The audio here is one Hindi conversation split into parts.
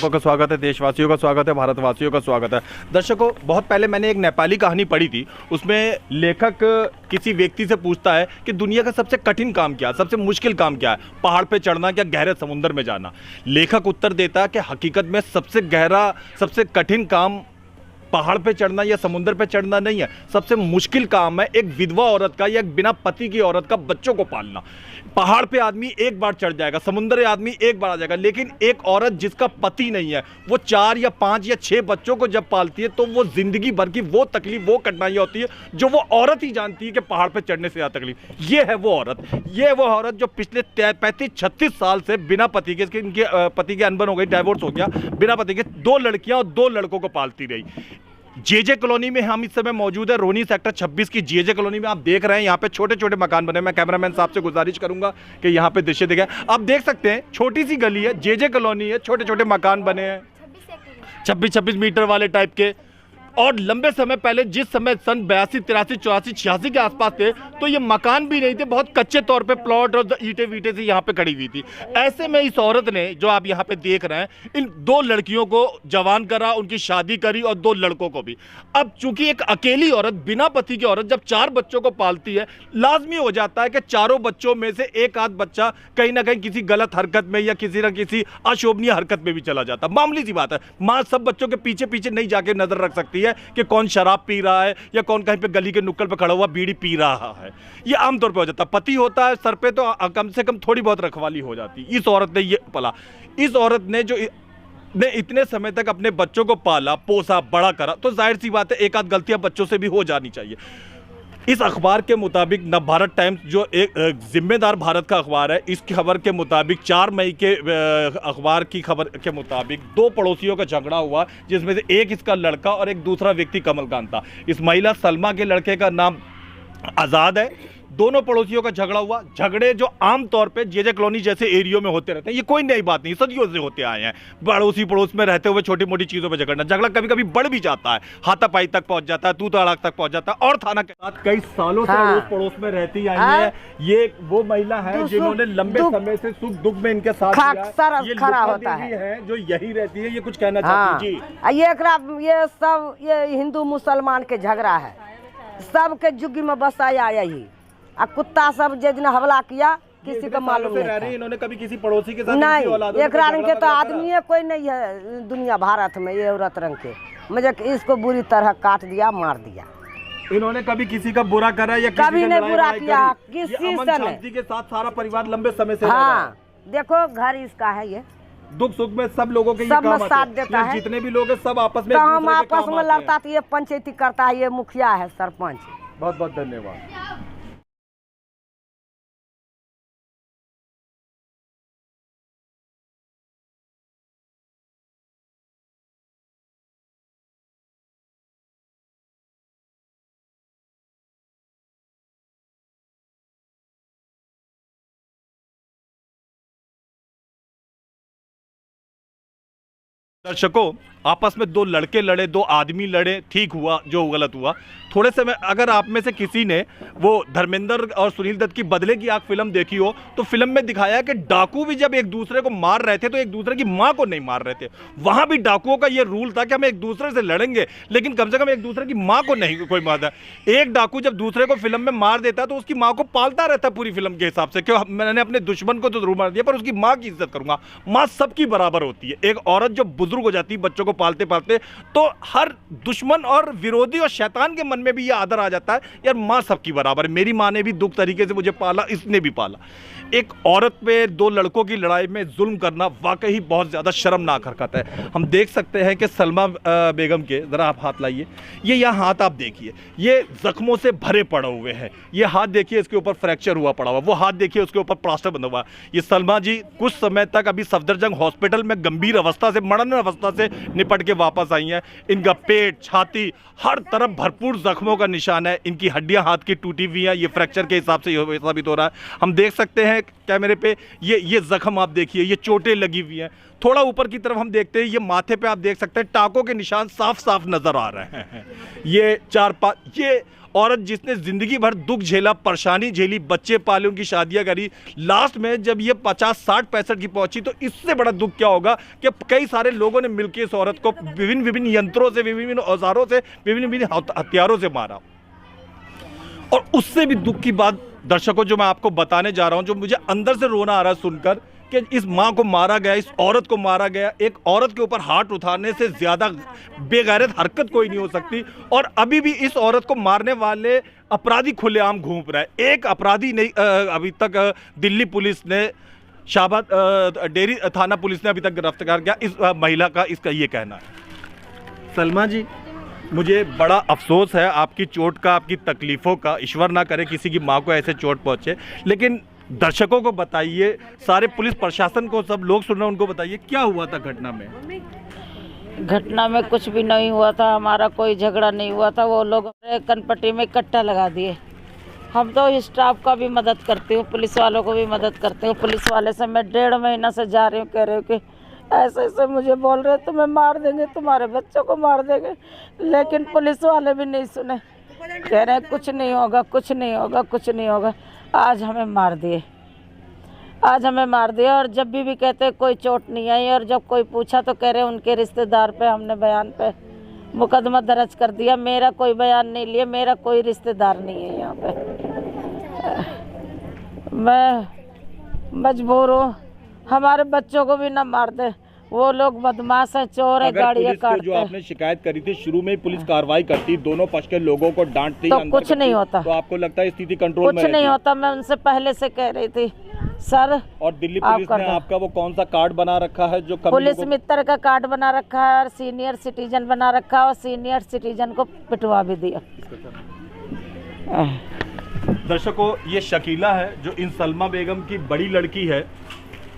का स्वागत है, देशवासियों का स्वागत है, भारतवासियों का स्वागत है। दर्शकों, बहुत पहले मैंने एक नेपाली कहानी पढ़ी थी। उसमें लेखक किसी व्यक्ति से पूछता है कि दुनिया का सबसे कठिन काम क्या है, सबसे मुश्किल काम क्या है, पहाड़ पे चढ़ना क्या गहरे समुद्र में जाना। लेखक उत्तर देता है कि हकीकत में सबसे गहरा, सबसे कठिन काम पहाड़ पे चढ़ना या समुद्र पे चढ़ना नहीं है। सबसे मुश्किल काम है एक विधवा औरत का या एक बिना पति की औरत का बच्चों को पालना। पहाड़ पे आदमी एक बार चढ़ जाएगा, समुद्र आदमी एक बार आ जाएगा, लेकिन एक औरत जिसका पति नहीं है, वो 4 या 5 या 6 बच्चों को जब पालती है तो वो जिंदगी भर की वो तकलीफ, वो कठिनाइयां होती है जो वो औरत ही जानती है कि पहाड़ पे चढ़ने से ज़्यादा तकलीफ। ये है वो औरत, ये है वो औरत जो पिछले 35-36 साल से बिना पति के, इनके पति के अनबन हो गई, डाइवोर्स हो गया, बिना पति के 2 लड़कियां और 2 लड़कों को पालती रही। जेजे कॉलोनी में हम इस समय मौजूद है, रोनी सेक्टर 26 की जेजे कॉलोनी में। आप देख रहे हैं यहाँ पे छोटे छोटे मकान बने। मैं कैमरामैन साहब से गुजारिश करूंगा कि यहाँ पे दृश्य दिखाएं। आप देख सकते हैं छोटी सी गली है, जेजे कॉलोनी है, छोटे छोटे मकान बने हैं 26 मीटर वाले टाइप के। और लंबे समय पहले, जिस समय सन 82, 83, 84, 86 के आसपास थे, तो ये मकान भी नहीं थे, बहुत कच्चे तौर पे प्लॉट और ईंटें वीटे से यहाँ पे खड़ी हुई थी। ऐसे में इस औरत ने, जो आप यहाँ पे देख रहे हैं, इन 2 लड़कियों को जवान करा, उनकी शादी करी और 2 लड़कों को भी। अब चूंकि एक अकेली औरत, बिना पति की औरत जब 4 बच्चों को पालती है, लाजमी हो जाता है कि चारों बच्चों में से एक आध बच्चा कहीं ना कहीं किसी गलत हरकत में या किसी न किसी अशोभनीय हरकत में भी चला जाता। मामूली सी बात है। माँ सब बच्चों के पीछे पीछे नहीं जाके नजर रख सकती है कि कौन शराब पी रहा है या कौन कहीं पे गली के नुक्कड़ पे खड़ा हुआ बीड़ी पी रहा है। ये आमतौर पे हो जाता है। पति होता है सर पे तो कम से कम थोड़ी बहुत रखवाली हो जाती। इस औरत ने ये पला, इस औरत ने जो ने इतने समय तक अपने बच्चों को पाला, पोसा, बड़ा करा, तो जाहिर सी बात है एक आध गलतियां बच्चों से भी हो जानी चाहिए। इस अखबार के मुताबिक नवभारत टाइम्स, जो एक जिम्मेदार भारत का अखबार है, इस खबर के मुताबिक 4 मई के अखबार की खबर के मुताबिक 2 पड़ोसियों का झगड़ा हुआ, जिसमें से एक इसका लड़का और एक दूसरा व्यक्ति कमलकांत था। इस महिला सलमा के लड़के का नाम आज़ाद है। दोनों पड़ोसियों का झगड़ा हुआ। झगड़े जो आम तौर पे जेजे कॉलोनी जैसे एरियो में होते रहते हैं, ये कोई नई बात नहीं, सदियों से होते आए हैं। पड़ोसी पड़ोस में रहते हुए छोटी मोटी चीज़ों पे झगड़ना, झगड़ा कभी कभी बढ़ भी जाता है, हाथापाई तक पहुंच जाता है, तू तड़ाक तक पहुंच जाता है। और थाना के साथ कई सालों से अड़ोस पड़ोस में रहती आई है। ये वो महिला है जिन्होंने लंबे समय से सुख दुख में इनके साथ खड़ा होता है, जो यही रहती है। ये कुछ कहना चाहती है जी? ये सब ये हिंदू मुसलमान के झगड़ा है, सबके जुग में बसाया यही। कुत्ता सब जिस दिन हमला किया किसी को मालूम नहीं। इन्होंने कभी किसी पड़ोसी के साथ नहीं, एक रंग के तो आदमी कोई नहीं है दुनिया भारत में, ये औरत रंग के। मुझे इसको बुरी तरह काट दिया, मार दिया। इन्होंने कभी किसी का बुरा करा या कभी नहीं बुरा किया, किसी से शांति के साथ सारा परिवार लंबे समय से। हाँ, देखो घर इसका है, ये दुख सुख में सब लोगों के सब में साथ देता है। जितने भी लोग हैं सब आपस में, हम आपस में लड़ता तो ये पंचायती करता है, ये मुखिया है, सरपंच। बहुत बहुत धन्यवाद। दर्शकों, आपस में 2 लड़के लड़े, 2 आदमी लड़े, ठीक हुआ जो गलत हुआ। थोड़े समय अगर आप में से किसी ने वो धर्मेंद्र और सुनील दत्त की बदले की आग फिल्म देखी हो, तो फिल्म में दिखाया कि डाकू भी जब एक दूसरे को मार रहे थे तो एक दूसरे की मां को नहीं मार रहे थे। वहां भी डाकुओं का ये रूल था कि हम एक दूसरे से लड़ेंगे, लेकिन कम से कम एक दूसरे की मां को नहीं कोई मारता। एक डाकू जब दूसरे को फिल्म में मार देता तो उसकी मां को पालता रहता पूरी फिल्म के हिसाब से, क्यों मैंने अपने दुश्मन को तो जरूर मार दिया पर उसकी मां की इज्जत करूंगा। मां सबकी बराबर होती है। एक औरत जो बुजुर्ग हो जाती है बच्चों को पालते पालते, तो हर दुश्मन और विरोधी और शैतान के मन में भी ये आदर आ जाता है, यार मां सबकी बराबर है। मेरी मां ने भी दुख तरीके से मुझे पाला, इसने भी पाला। एक औरत पे 2 लड़कों की लड़ाई में जुल्म करना वाकई बहुत ज़्यादा शर्मनाक हरकत है। हम देख सकते हैं कि सलमा बेगम के, ज़रा आप हाथ लाइए, ये यहाँ हाथ आप देखिए, ये ज़ख्मों से भरे पड़े हुए हैं। ये हाथ देखिए, इसके ऊपर फ्रैक्चर हुआ पड़ा हुआ, वो हाथ देखिए उसके ऊपर प्लास्टर बंधा हुआ। ये सलमा जी कुछ समय तक अभी सफदरजंग हॉस्पिटल में गंभीर अवस्था से, मरण अवस्था से निपट के वापस आई हैं। इनका पेट, छाती, हर तरफ भरपूर जख्मों का निशान है। इनकी हड्डियाँ हाथ की टूटी हुई हैं, ये फ्रैक्चर के हिसाब से साबित हो रहा है। हम देख सकते हैं कैमरे पे ये जख्म आप देखिए, ये चोटें लगी हुई हैं। थोड़ा ऊपर की तरफ हम देखते हैं, ये माथे पे आप देख सकते हैं टाकों के निशान साफ साफ नजर आ रहे हैं। ये 4-5 ये औरत जिसने जिंदगी भर दुख झेला, परेशानी झेली, बच्चे पाले, उनकी शादियां करी, लास्ट में जब ये 50, 60, 65 की पहुंची तो इससे बड़ा दुख क्या होगा कि कई सारे लोगों ने मिलकर इस औरत को विभिन्न विभिन्न यंत्रों से, विभिन्न औजारों से, विभिन्न विभिन्न हथियारों से मारा। और उससे भी दुख की बात दर्शकों जो मैं आपको बताने जा रहा हूं, जो मुझे अंदर से रोना आ रहा है सुनकर, कि इस माँ को मारा गया, इस औरत को मारा गया। एक औरत के ऊपर हाथ उठाने से ज्यादा बेगैरत हरकत कोई नहीं हो सकती। और अभी भी इस औरत को मारने वाले अपराधी खुलेआम घूम रहा है। एक अपराधी नहीं, अभी तक दिल्ली पुलिस ने, शाहबाद डेरी थाना पुलिस ने अभी तक गिरफ्तार किया इस महिला का, इसका ये कहना है। सलमा जी, मुझे बड़ा अफसोस है आपकी चोट का, आपकी तकलीफ़ों का। ईश्वर ना करे किसी की माँ को ऐसे चोट पहुँचे, लेकिन दर्शकों को बताइए, सारे पुलिस प्रशासन को, सब लोग सुन रहे हैं, उनको बताइए क्या हुआ था घटना में। घटना में कुछ भी नहीं हुआ था, हमारा कोई झगड़ा नहीं हुआ था। वो लोग कनपट्टी में कट्टा लगा दिए। हम तो स्टाफ का भी मदद करती हूँ, पुलिस वालों को भी मदद करती हूँ। पुलिस वाले से मैं 1.5 महीना से जा रही हूँ, कह रहे हो कि ऐसे ऐसे मुझे बोल रहे तुम्हें मार देंगे, तुम्हारे बच्चों को मार देंगे, लेकिन पुलिस वाले भी नहीं सुने। कह रहे हैं कुछ नहीं होगा, कुछ नहीं होगा, कुछ नहीं होगा। आज हमें मार दिए, आज हमें मार दिया। और जब भी कहते कोई चोट नहीं आई, और जब कोई पूछा तो कह रहे उनके रिश्तेदार पे हमने बयान पे मुकदमा दर्ज कर दिया। मेरा कोई बयान नहीं लिया, मेरा कोई रिश्तेदार नहीं है यहाँ पे। मैं मजबूर हूँ, हमारे बच्चों को भी ना मार दे। वो लोग बदमाश है, चोर है, गाड़ियाँ काटते जो आपने शिकायत करी थी, शुरू में ही पुलिस कार्रवाई करती, दोनों पक्ष के लोगों को डांटती, तो कुछ नहीं होता। तो आपको लगता है स्थिति कंट्रोल में कुछ नहीं होता। मैं उनसे पहले से कह रही थी सर। और दिल्ली पुलिस ने आपका वो कौन सा कार्ड बना रखा है जो पुलिस मित्र का कार्ड बना रखा है, और सीनियर सिटीजन बना रखा है, और सीनियर सिटीजन को पिटवा भी दिया। दर्शकों, ये शकीला है जो इन सलमा बेगम की बड़ी लड़की है।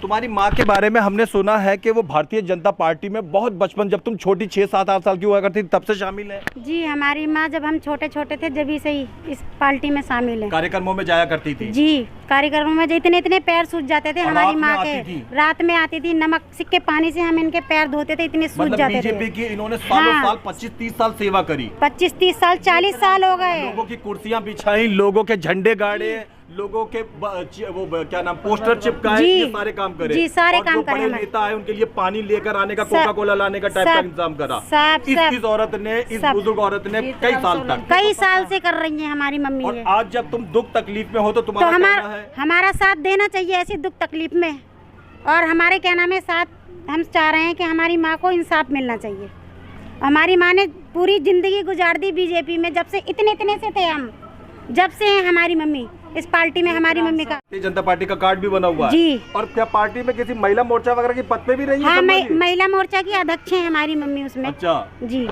तुम्हारी माँ के बारे में हमने सुना है कि वो भारतीय जनता पार्टी में बहुत बचपन, जब तुम छोटी 6-7-8 साल की हुआ करती तब से शामिल है। जी, हमारी माँ जब हम छोटे छोटे थे जब से ही इस पार्टी में शामिल है। कार्यक्रमों में जाया करती थी। जी, कार्यक्रमों में इतने पैर सूज जाते थे हमारी माँ के। रात में आती थी, नमक सिक्के पानी से हम इनके पैर धोते थे, इतने सूज जाते थे। बीजेपी की इन्होंने सालों साल 25-30 साल सेवा करी। 25-30 साल, 40 साल हो गए। लोगों की कुर्सियां बिछाई, लोगों के झंडे गाड़े, लोगों के वो क्या नाम, पोस्टर चिपकाए, ये सारे काम करे। जी, सारे काम करे। बड़े नेता है, उनके लिए पानी लेकर आने का, कोका कोला लाने का टाइप का इंतजाम करा। इस औरत ने, इस बुजुर्ग औरत ने कई साल से कर रही है हमारी मम्मी। और आज जब तुम दुख तकलीफ में हो तो तुम्हारा कहना है हमारा साथ देना चाहिए ऐसी दुख तकलीफ में। और हमारे क्या नाम है साथ हम चाह रहे हैं कि हमारी माँ को इंसाफ मिलना चाहिए। हमारी माँ ने पूरी जिंदगी गुजार दी बीजेपी में, जब से इतने से थे हम, जब से है हमारी मम्मी इस पार्टी में। हमारी मम्मी का जनता पार्टी का कार्ड भी बना हुआ है। जी। और क्या पार्टी में किसी महिला मोर्चा वगैरह की पद पे भी रही है? हाँ, महिला मोर्चा की अध्यक्ष है हमारी मम्मी उसमें। अच्छा जी।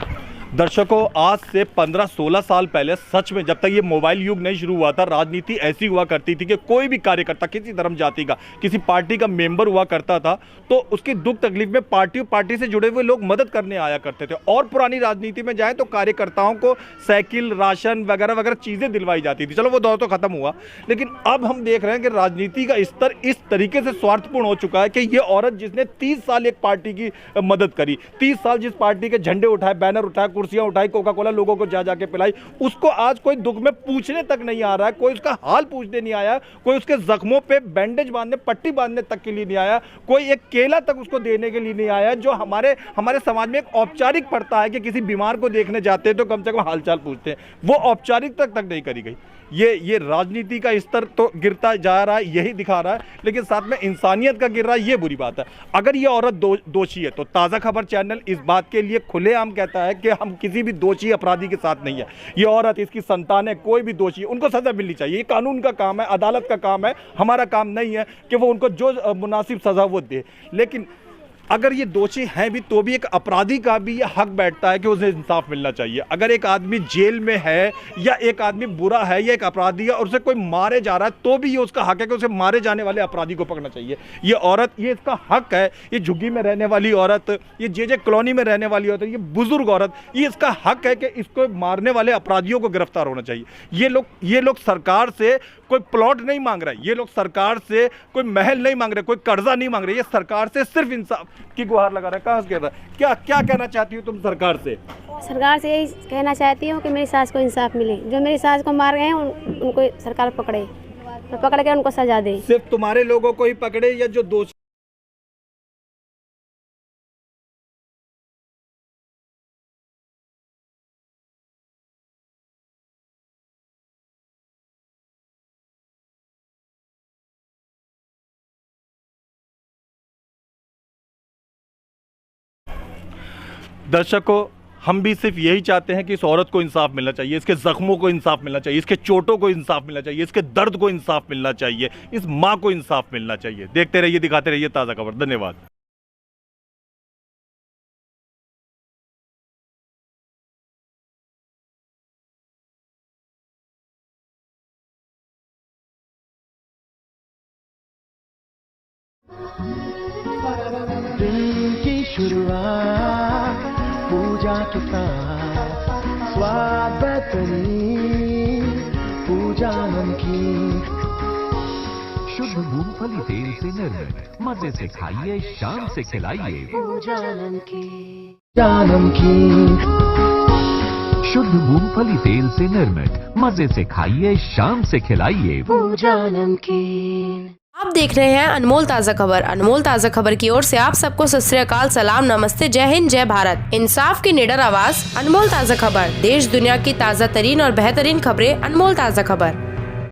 दर्शकों, आज से 15-16 साल पहले, सच में जब तक ये मोबाइल युग नहीं शुरू हुआ था, राजनीति ऐसी हुआ करती थी कि कोई भी कार्यकर्ता किसी धर्म जाति का, किसी पार्टी का मेंबर हुआ करता था तो उसकी दुख तकलीफ में पार्टी से जुड़े हुए लोग मदद करने आया करते थे। और पुरानी राजनीति में जाए तो कार्यकर्ताओं को साइकिल, राशन वगैरह वगैरह चीजें दिलवाई जाती थी। चलो वो दौर तो खत्म हुआ, लेकिन अब हम देख रहे हैं कि राजनीति का स्तर इस तरीके से स्वार्थपूर्ण हो चुका है कि ये औरत जिसने 30 साल एक पार्टी की मदद करी, 30 साल जिस पार्टी के झंडे उठाए, बैनर उठाए, कुर्सियां उठाई, कोका कोला लोगों को जा जाके पिलाई, उसको आज कोई दुख में पूछने तक नहीं आ रहा है, कोई उसका हाल पूछने नहीं आया, कोई उसके जख्मों पे बैंडेज बांधने, पट्टी बांधने तक के लिए नहीं आया, कोई एक केला तक उसको देने के लिए नहीं आया। जो हमारे समाज में एक औपचारिक पड़ता है कि किसी बीमार को देखने जाते हैं तो कम से कम हालचाल पूछते हैं, वो औपचारिकता तक नहीं करी गई। ये राजनीति का स्तर तो गिरता जा रहा है, यही दिखा रहा है, लेकिन साथ में इंसानियत का गिर रहा है, ये बुरी बात है। अगर ये औरत दोषी है तो ताज़ा खबर चैनल इस बात के लिए खुलेआम कहता है कि हम किसी भी दोषी अपराधी के साथ नहीं है। ये औरत, इसकी संतान है, कोई भी दोषी, उनको सजा मिलनी चाहिए। ये कानून का काम है, अदालत का काम है, हमारा काम नहीं है कि वो उनको जो मुनासिब सजा वो दे। लेकिन अगर ये दोषी हैं भी तो भी एक अपराधी का भी ये हक बैठता है कि उसे इंसाफ मिलना चाहिए। अगर एक आदमी जेल में है या एक आदमी बुरा है या एक अपराधी है और उसे कोई मारे जा रहा है तो भी ये उसका हक है कि उसे मारे जाने वाले अपराधी को पकड़ना चाहिए। ये औरत, ये इसका हक है। ये झुग्गी में रहने वाली औरत, ये जे कॉलोनी में रहने वाली औरत, ये बुजुर्ग औरत, ये इसका हक है कि इसको मारने वाले अपराधियों को गिरफ्तार होना चाहिए। ये लोग सरकार से कोई प्लॉट नहीं मांग रहा है, ये लोग सरकार से कोई महल नहीं मांग रहे, कोई कर्जा नहीं मांग रहे, ये सरकार से सिर्फ इंसाफ की गुहार लगा रहा है, कहाँ से कह रहा है, क्या क्या कहना चाहती हो तुम सरकार से? सरकार से यही कहना चाहती हूँ कि मेरी सास को इंसाफ मिले। जो मेरी सास को मार गए हैं उनको सरकार पकड़े, तो पकड़ के उनको सजा दे। सिर्फ तुम्हारे लोगों को ही पकड़े या जो दोषी? दर्शकों, हम भी सिर्फ यही चाहते हैं कि इस औरत को इंसाफ मिलना चाहिए, इसके जख्मों को इंसाफ मिलना चाहिए, इसके चोटों को इंसाफ मिलना चाहिए, इसके दर्द को इंसाफ मिलना चाहिए, इस माँ को इंसाफ मिलना चाहिए। देखते रहिए, दिखाते रहिए ताज़ा खबर। धन्यवाद। दिन की शुरुआत पूजा के साथ, स्वाद बेहतरीन पूजा नमकीन। शुद्ध मूंगफली तेल से निर्मित, मजे से खाइए, शाम से खिलाइए पूजा नमकीन। शुद्ध मूंगफली तेल से निर्मित, मजे से खाइए, शाम से खिलाइए पूजा नमकीन। आप देख रहे हैं अनमोल ताज़ा खबर। अनमोल ताज़ा खबर की ओर से आप सबको सत श्री अकाल, सलाम, नमस्ते, जय हिंद, जय भारत। इंसाफ की निडर आवाज, अनमोल ताज़ा खबर। देश दुनिया की ताज़ा तरीन और बेहतरीन खबरें, अनमोल ताज़ा खबर।